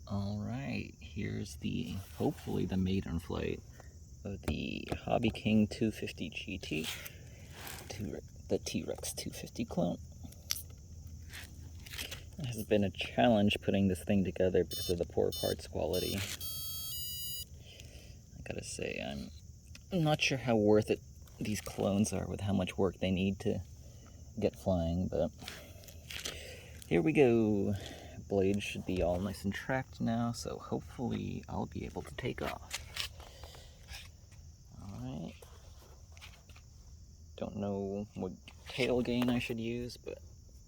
Alright, here's hopefully the maiden flight of the Hobby King 250 GT, the T-Rex 250 clone. It has been a challenge putting this thing together because of the poor parts quality. I gotta say, I'm not sure how worth it these clones are with how much work they need to get flying, but here we go. Blades should be all nice and tracked now, so hopefully I'll be able to take off. Alright. Don't know what tail gain I should use, but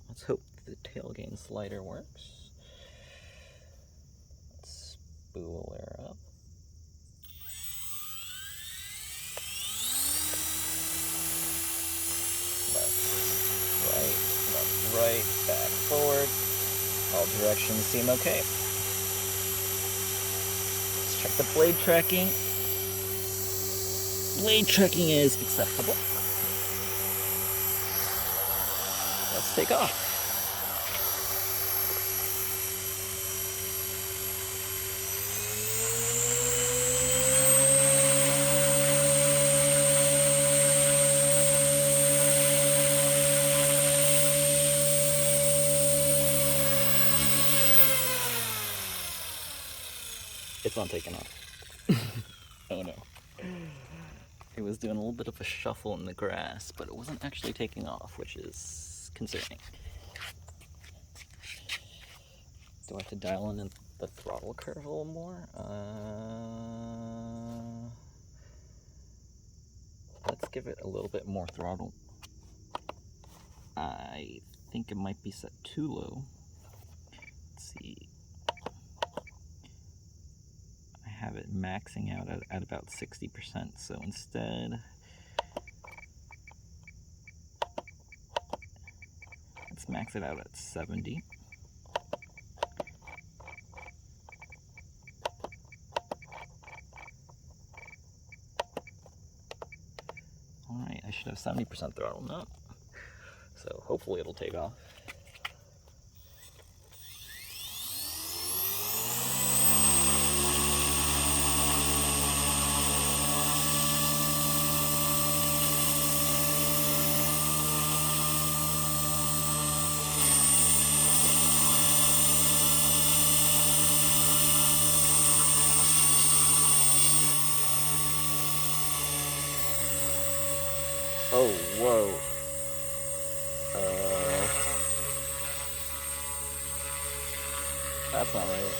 let's hope the tail gain slider works. Let's spool her up. Left, right, back, forward. All directions seem okay. Let's check the blade tracking. Blade tracking is acceptable. Let's take off. It's not taking off. Oh no. It was doing a little bit of a shuffle in the grass, but it wasn't actually taking off, which is concerning. Do I have to dial in the throttle curve a little more? Let's give it a little bit more throttle. I think it might be set too low. Let's see. I have it maxing out at about 60%, so instead, let's max it out at 70. Alright, I should have 70% throttle now, so hopefully it'll take off. Oh, whoa. That's not right.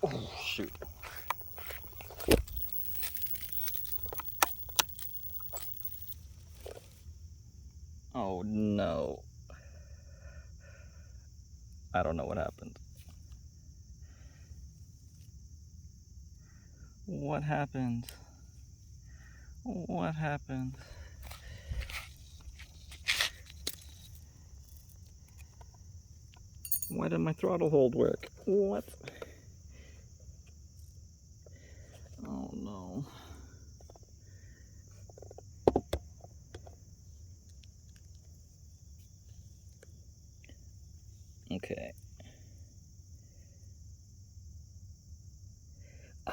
Oh, shoot. Oh, no. I don't know what happened. What happened? What happened? Why did my throttle hold work? What? Oh no. Okay.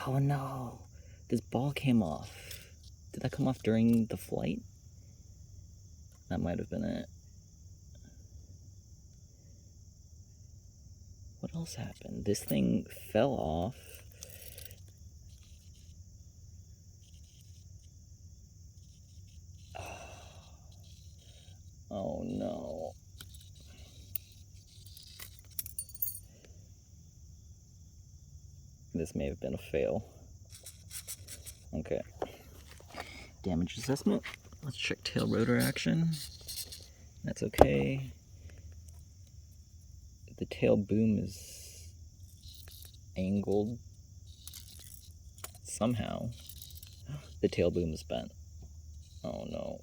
Oh no. This ball came off. Did that come off during the flight? That might have been it. What else happened? This thing fell off. Oh no. This may have been a fail. Okay. Damage assessment. Let's check tail rotor action. That's okay. The tail boom is angled somehow. The tail boom is bent. Oh no.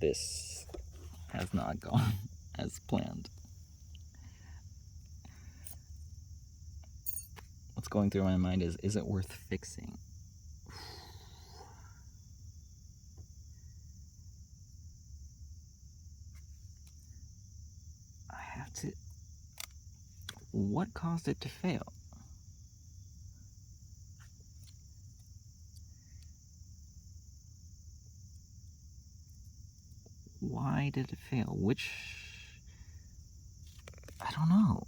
This has not gone as planned. What's going through my mind is it worth fixing? What caused it to fail? Why did it fail? I don't know.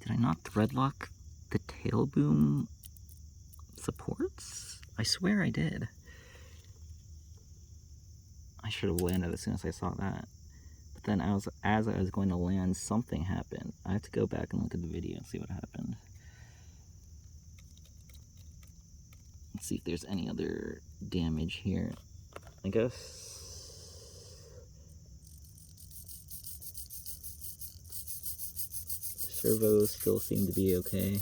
Did I not threadlock the tail boom supports? I swear I did. I should have landed as soon as I saw that. But then as I was going to land, something happened. I have to go back and look at the video and see what happened. Let's see if there's any other damage here. I guess... servos still seem to be okay.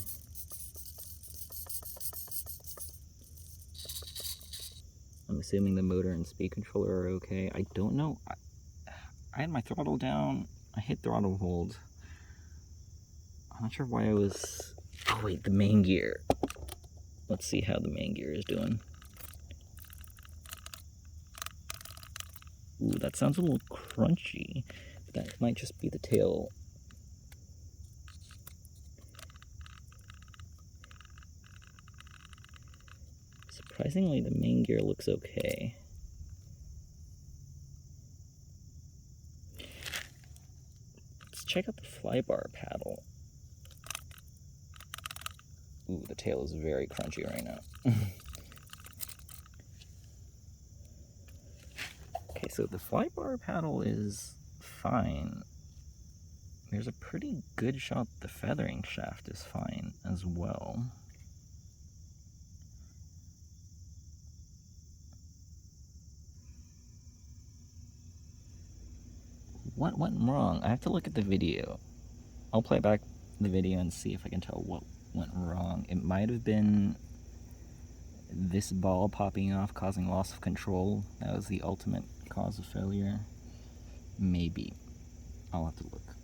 I'm assuming the motor and speed controller are okay. I don't know. I had my throttle down. I hit throttle hold. I'm not sure why I was... Oh wait, the main gear. Let's see how the main gear is doing. Ooh, that sounds a little crunchy. That might just be the tail. Surprisingly, the main gear looks okay. Let's check out the flybar paddle. Ooh, the tail is very crunchy right now. Okay, so the flybar paddle is fine. There's a pretty good shot the feathering shaft is fine as well. What went wrong? I have to look at the video. I'll play back the video and see if I can tell what went wrong. It might have been this ball popping off causing loss of control. That was the ultimate cause of failure. Maybe. I'll have to look.